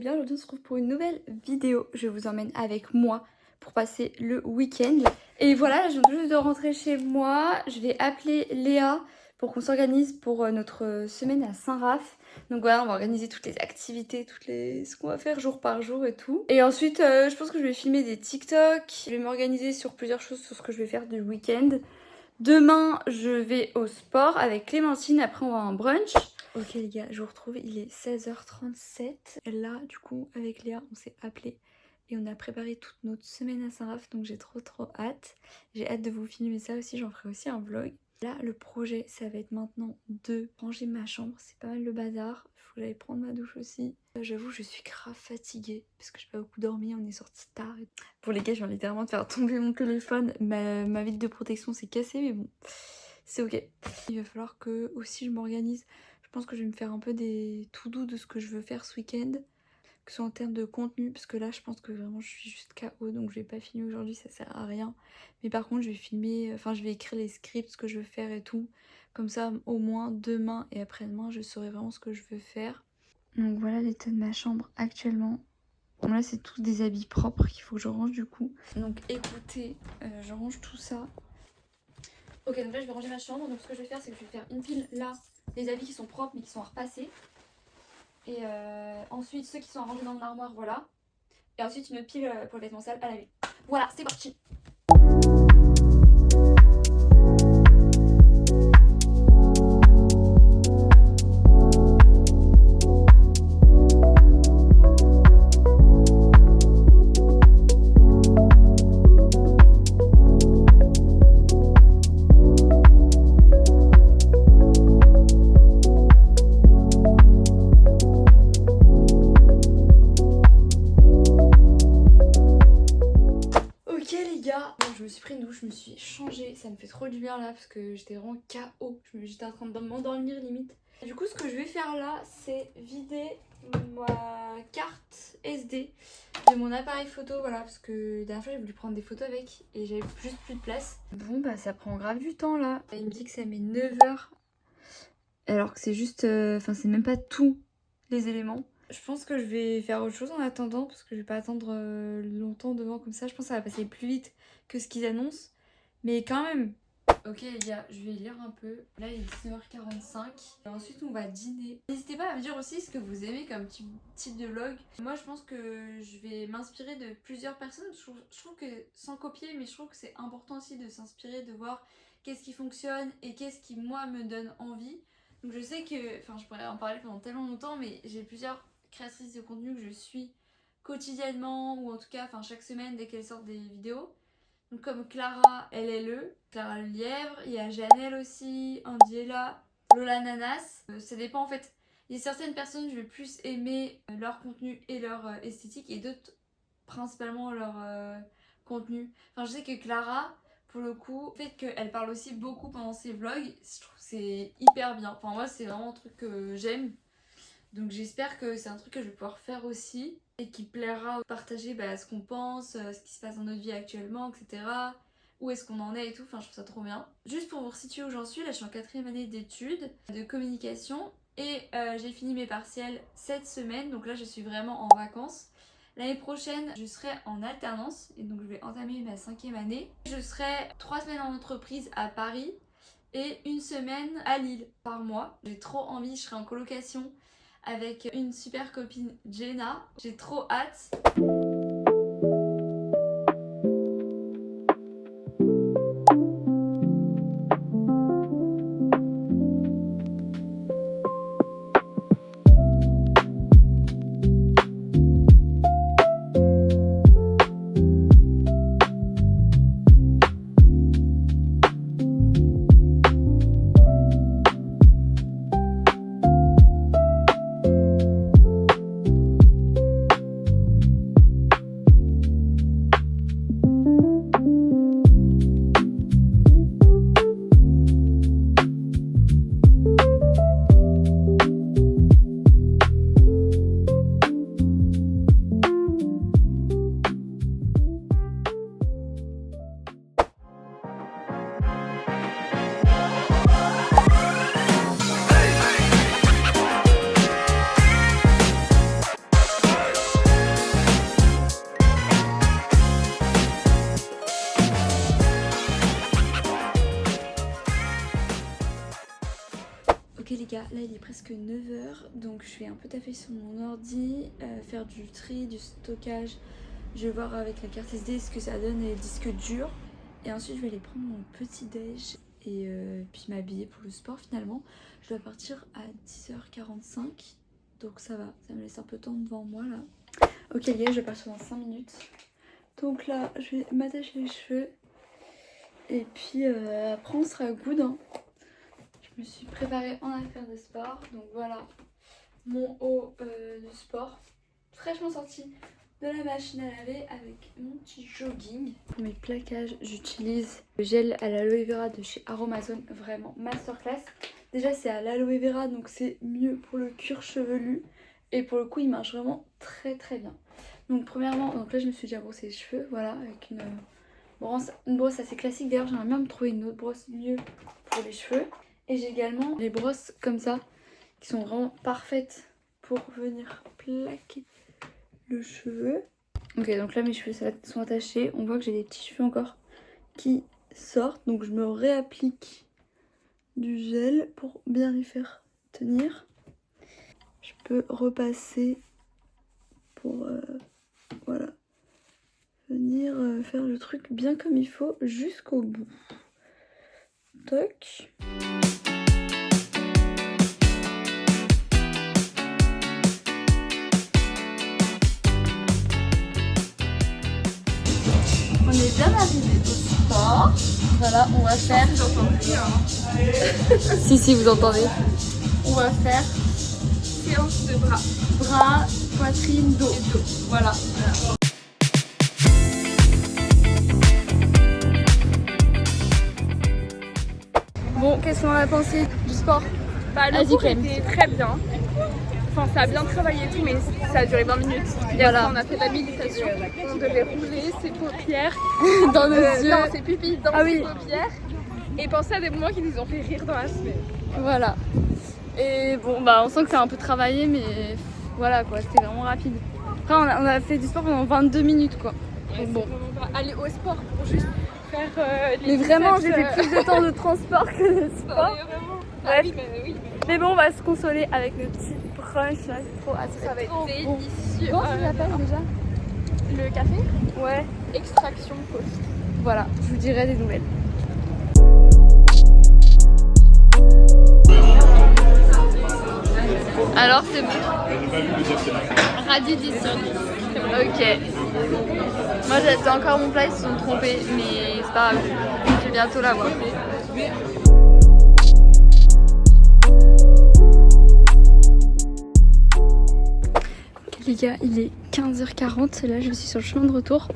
bien. Aujourd'hui on se retrouve pour une nouvelle vidéo. Je vous emmène avec moi pour passer le week-end. Et voilà, là, je viens tout juste de rentrer chez moi. Je vais appeler Léa pour qu'on s'organise pour notre semaine à Saint-Raph. Donc voilà, on va organiser toutes les activités, ce qu'on va faire jour par jour et tout. Et ensuite, je pense que je vais filmer des TikTok. Je vais m'organiser sur plusieurs choses, sur ce que je vais faire du week-end. Demain, je vais au sport avec Clémentine. Après, on va à un brunch. Ok les gars, je vous retrouve, il est 16h37. Là, du coup, avec Léa, on s'est appelé et on a préparé toute notre semaine à Saint-Raph, donc j'ai trop hâte. J'ai hâte de vous filmer ça aussi, j'en ferai aussi un vlog. Là, le projet, ça va être maintenant de ranger ma chambre, c'est pas mal le bazar. Il faut que j'aille prendre ma douche aussi. J'avoue, je suis grave fatiguée parce que j'ai pas beaucoup dormi, on est sorti tard. Pour les gars, je viens littéralement de faire tomber mon téléphone. Ma vitre de protection s'est cassée, mais bon, c'est ok. Il va falloir que aussi je m'organise. Je pense que je vais me faire un peu des to-do de ce que je veux faire ce week-end, que ce soit en termes de contenu, parce que là je pense que vraiment je suis juste KO, donc je vais pas filmer aujourd'hui, ça sert à rien. Mais par contre je vais filmer, enfin je vais écrire les scripts, ce que je veux faire et tout. Comme ça au moins demain et après-demain je saurai vraiment ce que je veux faire. Donc voilà l'état de ma chambre actuellement. Bon, là c'est tous des habits propres qu'il faut que je range du coup. Donc écoutez, je range tout ça. Ok, donc là je vais ranger ma chambre, donc ce que je vais faire c'est que je vais faire une pile là, des habits qui sont propres mais qui sont à repasser. Et ensuite ceux qui sont à ranger dans mon armoire, voilà. Et ensuite une autre pile pour les vêtements sales à laver. Voilà, c'est parti. Je me suis pris une douche, je me suis changée, ça me fait trop du bien là parce que j'étais vraiment KO, j'étais en train de m'endormir limite. Du coup ce que je vais faire là c'est vider ma carte SD de mon appareil photo, voilà, parce que la dernière fois j'ai voulu prendre des photos avec et j'avais juste plus de place. Bon bah ça prend grave du temps là, il me dit que ça met 9 heures alors que c'est juste, enfin c'est même pas tous les éléments. Je pense que je vais faire autre chose en attendant parce que je vais pas attendre longtemps devant comme ça. Je pense que ça va passer plus vite que ce qu'ils annoncent. Mais quand même. Ok les gars, je vais lire un peu. Là il est 19h45. Et ensuite on va dîner. N'hésitez pas à me dire aussi ce que vous aimez comme type de vlog. Moi je pense que je vais m'inspirer de plusieurs personnes. Je trouve que sans copier, mais je trouve que c'est important aussi de s'inspirer, de voir qu'est-ce qui fonctionne et qu'est-ce qui moi me donne envie. Donc je sais que, enfin je pourrais en parler pendant tellement longtemps, mais j'ai plusieurs créatrices de contenu que je suis quotidiennement ou en tout cas enfin chaque semaine dès qu'elles sortent des vidéos. Donc comme Clara LLE, Clara le Lièvre, il y a Janelle aussi, Andiela, Lola Nanas. Ça dépend en fait. Il y a certaines personnes je vais plus aimer leur contenu et leur esthétique et d'autres principalement leur contenu. Enfin je sais que Clara, pour le coup, le fait qu'elle parle aussi beaucoup pendant ses vlogs, je trouve que c'est hyper bien. Enfin moi c'est vraiment un truc que j'aime. Donc j'espère que c'est un truc que je vais pouvoir faire aussi et qui plaira de partager ce qu'on pense, ce qui se passe dans notre vie actuellement, etc. Où est-ce qu'on en est et tout, enfin je trouve ça trop bien. Juste pour vous situer où j'en suis, là je suis en 4e année d'études de communication et j'ai fini mes partiels cette semaine, donc là je suis vraiment en vacances. L'année prochaine je serai en alternance et donc je vais entamer ma 5e année. Je serai 3 semaines en entreprise à Paris et 1 semaine à Lille par mois. J'ai trop envie, je serai en colocation avec une super copine Jenna. J'ai trop hâte. gars, là il est presque 9h, donc je vais un peu taffer sur mon ordi, faire du tri, du stockage. Je vais voir avec la carte SD ce que ça donne et le disque dur. Et ensuite je vais aller prendre mon petit déj et puis m'habiller pour le sport finalement. Je dois partir à 10h45, donc ça va, ça me laisse un peu de temps devant moi là. Ok les gars, je vais partir dans 5 minutes. Donc là, je vais m'attacher les cheveux. Et puis après on sera good hein. Je me suis préparée en affaires de sport. Donc voilà mon haut de sport. Fraîchement sorti de la machine à laver avec mon petit jogging. Pour mes plaquages, j'utilise le gel à l'aloe vera de chez Aromazone. Vraiment masterclass. Déjà c'est à l'aloe vera donc c'est mieux pour le cuir chevelu. Et pour le coup il marche vraiment très très bien. Donc premièrement, donc là je me suis déjà brossé les cheveux. Voilà avec une brosse assez classique. D'ailleurs j'aimerais bien me trouver une autre brosse mieux pour les cheveux. Et j'ai également les brosses comme ça qui sont vraiment parfaites pour venir plaquer le cheveu. Ok, donc là mes cheveux sont attachés. On voit que j'ai des petits cheveux encore qui sortent. Donc je me réapplique du gel pour bien les faire tenir. Je peux repasser pour voilà, venir faire le truc bien comme il faut jusqu'au bout. Toc. On est bien arrivé au sport. Voilà, on va faire. Si, vous entendez. On va faire séance de bras. Bras, poitrine, dos. Et dos. Voilà. Bon, qu'est-ce qu'on a pensé du sport? Bah, le cours était très bien. Enfin, ça a bien travaillé et tout, mais ça a duré 20 minutes. Et voilà. après, on a fait de la méditation. On devait rouler ses paupières dans nos yeux. Non, ses pupilles dans ses paupières. Et penser à des moments qui nous ont fait rire dans la semaine. Voilà. Et bon, bah, on sent que ça a un peu travaillé, mais voilà quoi, c'était vraiment rapide. Après, on a fait du sport pendant 22 minutes quoi. Ouais, bon. Aller au sport pour juste faire les mais vraiment, j'ai fait plus de temps de transport que de sport. Bref. Oui. Mais bon, on va se consoler avec le petit brunch là, c'est trop hâte. Ça va être délicieux. Comment ça s'appelle déjà? Le café? Ouais. Extraction Coffee. Voilà, je vous dirai des nouvelles. Alors c'est bon. Radis 10 sur 10. Ok. Moi j'attends encore mon plat, ils se sont trompés, mais c'est pas grave. Je vais bientôt l'avoir. Les gars, il est 15h40, là je suis sur le chemin de retour.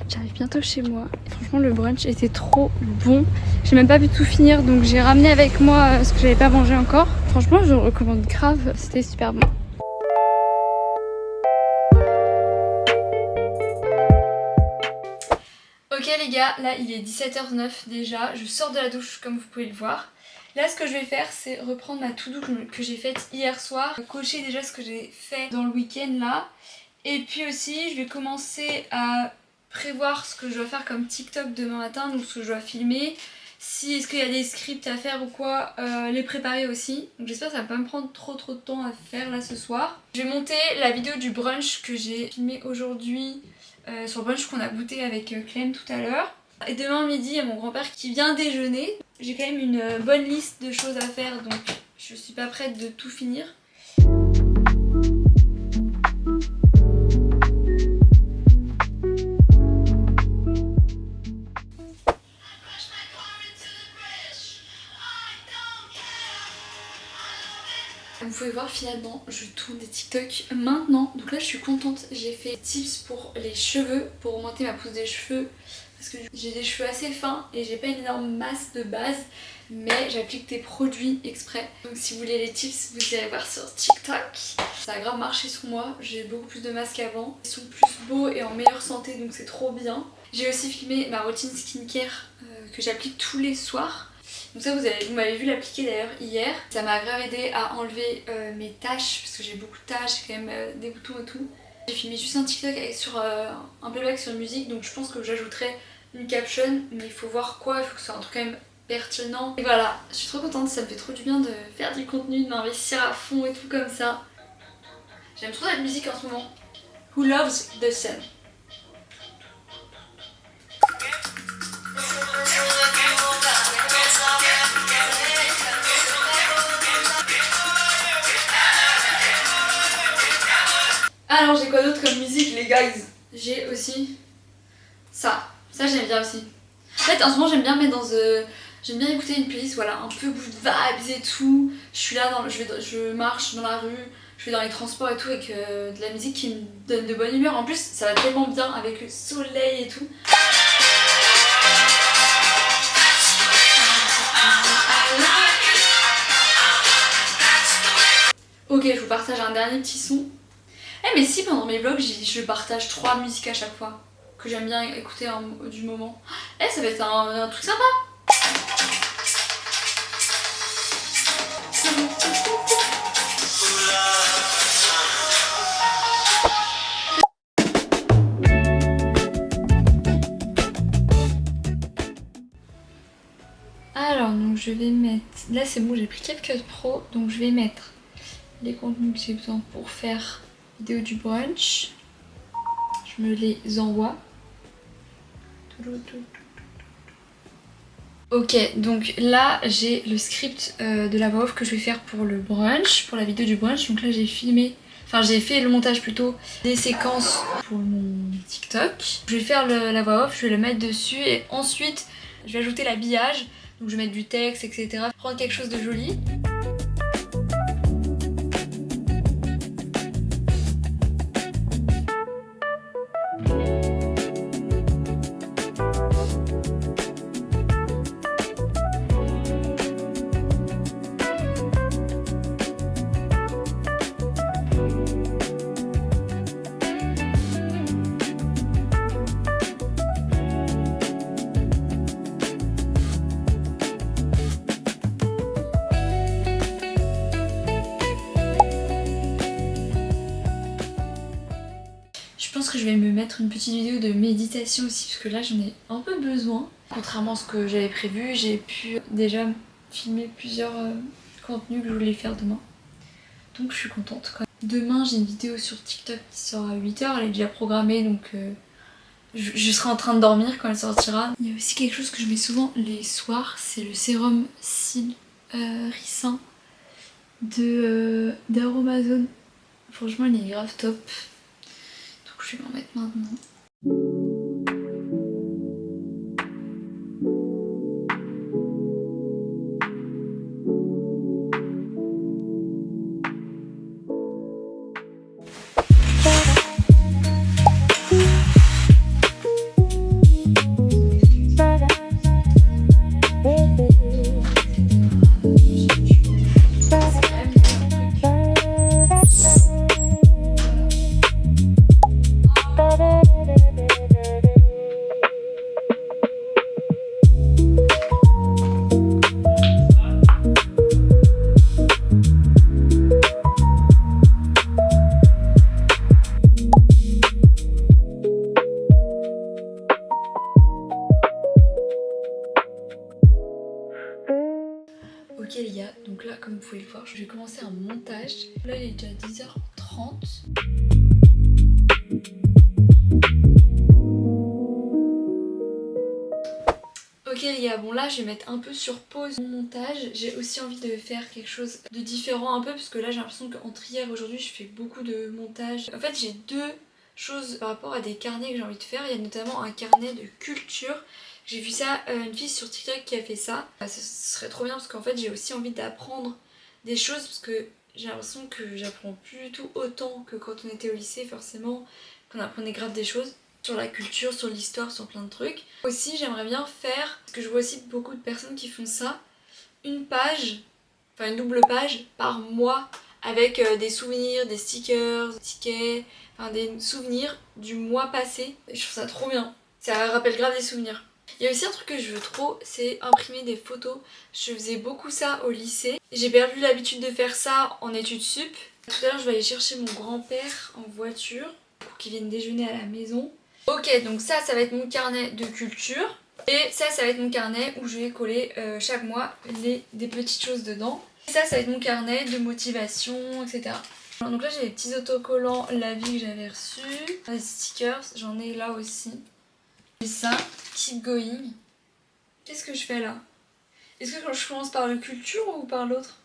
J'arrive bientôt chez moi. Et franchement le brunch était trop bon. J'ai même pas pu tout finir donc j'ai ramené avec moi ce que j'avais pas mangé encore. Franchement je recommande grave, c'était super bon. Ok les gars, là il est 17h09 déjà. Je sors de la douche comme vous pouvez le voir. Là ce que je vais faire c'est reprendre ma to-do que j'ai faite hier soir, cocher déjà ce que j'ai fait dans le week-end là, et puis aussi je vais commencer à prévoir ce que je dois faire comme TikTok demain matin, donc ce que je dois filmer, si est-ce qu'il y a des scripts à faire ou quoi, les préparer aussi. Donc j'espère que ça va pas me prendre trop de temps à faire là ce soir. Je vais monter la vidéo du brunch que j'ai filmé aujourd'hui, sur le brunch qu'on a goûté avec Clem tout à l'heure. Et demain midi, il y a mon grand-père qui vient déjeuner. J'ai quand même une bonne liste de choses à faire, donc je suis pas prête de tout finir. Vous pouvez voir finalement je tourne des TikTok maintenant, donc là je suis contente. J'ai fait des tips pour les cheveux, pour augmenter ma pousse des cheveux, parce que j'ai des cheveux assez fins et j'ai pas une énorme masse de base, mais j'applique des produits exprès. Donc si vous voulez les tips, vous allez voir sur TikTok. Ça a grave marché sur moi, j'ai beaucoup plus de masse qu'avant. Ils sont plus beaux et en meilleure santé, donc c'est trop bien. J'ai aussi filmé ma routine skincare que j'applique tous les soirs. Donc ça vous m'avez vu l'appliquer d'ailleurs hier. Ça m'a grave aidé à enlever mes taches, parce que j'ai beaucoup de taches, quand même des boutons et tout. J'ai filmé juste un TikTok sur un playback sur une musique, donc je pense que j'ajouterai une caption, mais il faut voir quoi, il faut que ce soit un truc quand même pertinent. Et voilà, je suis trop contente, ça me fait trop du bien de faire du contenu, de m'investir à fond et tout comme ça. J'aime trop cette musique en ce moment. Who Loves the Sun. Alors j'ai quoi d'autre comme musique les guys? J'ai aussi ça j'aime bien aussi. En fait en ce moment j'aime bien mettre j'aime bien écouter une playlist, voilà, un peu good vibes et tout. Je suis là, je marche dans la rue, je vais dans les transports et tout avec de la musique qui me donne de bonne humeur. En plus ça va tellement bien avec le soleil et tout. Ok, je vous partage un dernier petit son. Mais si pendant mes vlogs je partage 3 musiques à chaque fois que j'aime bien écouter du moment. Ça va être un truc sympa. Alors donc je vais mettre, là c'est bon j'ai pris CapCut Pro, donc je vais mettre les contenus que j'ai besoin pour faire vidéo du brunch. Je me les envoie. Ok, donc là j'ai le script de la voix off que je vais faire pour le brunch, pour la vidéo du brunch. Donc là j'ai fait le montage plutôt des séquences pour mon TikTok. Je vais faire la voix off, je vais le mettre dessus et ensuite je vais ajouter l'habillage. Donc je vais mettre du texte, etc. Prendre quelque chose de joli. Je pense que je vais me mettre une petite vidéo de méditation aussi parce que là j'en ai un peu besoin. Contrairement à ce que j'avais prévu, j'ai pu déjà filmer plusieurs contenus que je voulais faire demain. Donc je suis contente quoi. Demain j'ai une vidéo sur TikTok qui sort à 8 h, elle est déjà programmée donc je serai en train de dormir quand elle sortira. Il y a aussi quelque chose que je mets souvent les soirs, c'est le sérum cils ricin d'Aromazone. Franchement il est grave top. Je vais m'en mettre maintenant. Ok les gars, donc là comme vous pouvez le voir, je vais commencer un montage. Là il est déjà 10h30. Ok les gars, bon là je vais mettre un peu sur pause mon montage. J'ai aussi envie de faire quelque chose de différent un peu parce que là j'ai l'impression qu'entre hier et aujourd'hui je fais beaucoup de montage. En fait j'ai deux choses par rapport à des carnets que j'ai envie de faire. Il y a notamment un carnet de culture. J'ai vu ça, une fille sur TikTok qui a fait ça. Ce serait trop bien parce qu'en fait j'ai aussi envie d'apprendre des choses parce que j'ai l'impression que j'apprends plus du tout autant que quand on était au lycée forcément, qu'on apprenait grave des choses sur la culture, sur l'histoire, sur plein de trucs. Aussi j'aimerais bien faire, parce que je vois aussi beaucoup de personnes qui font ça, une page, enfin une double page par mois avec des souvenirs, des stickers, des tickets, enfin des souvenirs du mois passé. Et je trouve ça trop bien, ça rappelle grave des souvenirs. Il y a aussi un truc que je veux trop, c'est imprimer des photos. Je faisais beaucoup ça au lycée. J'ai perdu l'habitude de faire ça en études sup. Tout à l'heure je vais aller chercher mon grand-père en voiture pour qu'il vienne déjeuner à la maison. Ok, donc ça va être mon carnet de culture. Et ça va être mon carnet où je vais coller chaque mois des petites choses dedans. Et ça va être mon carnet de motivation, etc. Donc là j'ai des petits autocollants La Vie que j'avais reçus, des stickers, j'en ai là aussi. Et ça, Keep Going. Qu'est-ce que je fais là? Est-ce que je commence par le culture ou par l'autre?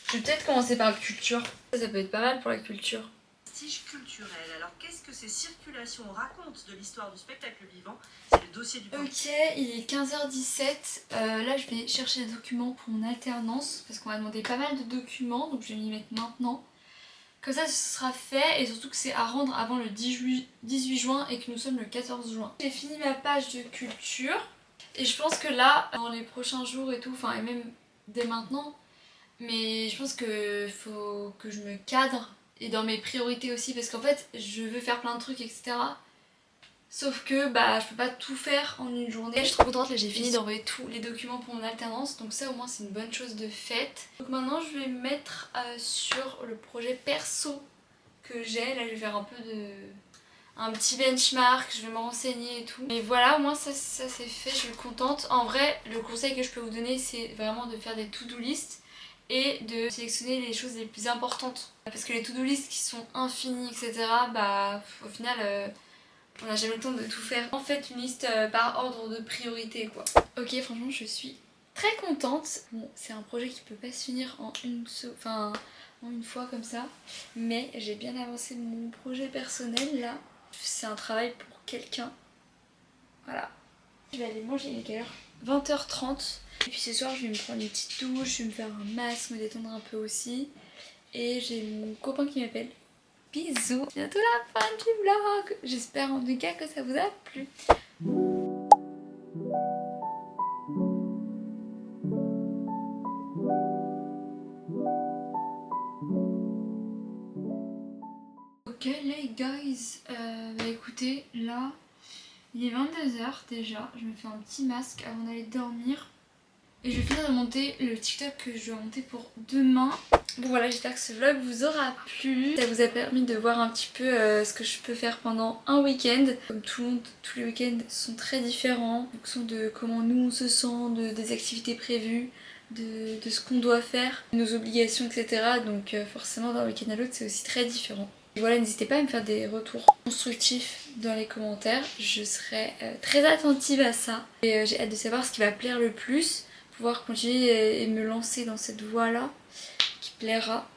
Je vais peut-être commencer par le culture. Ça peut être pas mal pour la culture. Prestige culturel. Alors qu'est-ce que ces circulations racontent de l'histoire du spectacle vivant? C'est le dossier du point. Ok, il est 15h17. Là je vais chercher des documents pour mon alternance parce qu'on m'a demandé pas mal de documents, donc je vais m'y mettre maintenant. Comme ça ce sera fait et surtout que c'est à rendre avant le 18 juin et que nous sommes le 14 juin. J'ai fini ma page de culture et je pense que là, dans les prochains jours et tout, enfin et même dès maintenant, mais je pense que faut que je me cadre et dans mes priorités aussi parce qu'en fait je veux faire plein de trucs etc. Sauf que bah je peux pas tout faire en une journée. Je suis trop contente, là j'ai fini d'envoyer tous les documents pour mon alternance, donc ça au moins c'est une bonne chose de faite. Donc maintenant je vais me mettre sur le projet perso que j'ai. Là je vais faire un petit benchmark, je vais me renseigner et tout. Mais voilà, au moins ça c'est fait, je suis contente. En vrai, le conseil que je peux vous donner c'est vraiment de faire des to-do list et de sélectionner les choses les plus importantes. Parce que les to-do list qui sont infinies etc, bah au final... on n'a jamais le temps de tout faire. En fait, une liste par ordre de priorité quoi. Ok, franchement, je suis très contente. Bon, c'est un projet qui peut pas se finir en une fois comme ça. Mais j'ai bien avancé mon projet personnel là. C'est un travail pour quelqu'un. Voilà. Je vais aller manger, il est quelle heure? 20h30. Et puis ce soir, je vais me prendre une petite douche, je vais me faire un masque, me détendre un peu aussi. Et j'ai mon copain qui m'appelle. Bisous, bientôt la fin du vlog. J'espère en tout cas que ça vous a plu. Ok les guys, bah écoutez, là il est 22h déjà, je me fais un petit masque avant d'aller dormir. Et je vais finir de monter le TikTok que je dois monter pour demain. Bon voilà, j'espère que ce vlog vous aura plu. Ça vous a permis de voir un petit peu ce que je peux faire pendant un week-end. Comme tout le monde, tous les week-ends sont très différents en fonction de comment nous on se sent, des activités prévues, de ce qu'on doit faire, de nos obligations, etc. Donc forcément d'un week-end à l'autre c'est aussi très différent. Et voilà, n'hésitez pas à me faire des retours constructifs dans les commentaires. Je serai très attentive à ça. Et j'ai hâte de savoir ce qui va plaire le plus. Pouvoir continuer et me lancer dans cette voie là qui plaira,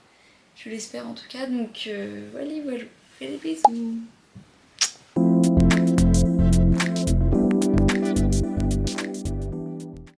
je l'espère en tout cas. Donc voilà, je vous fais des bisous.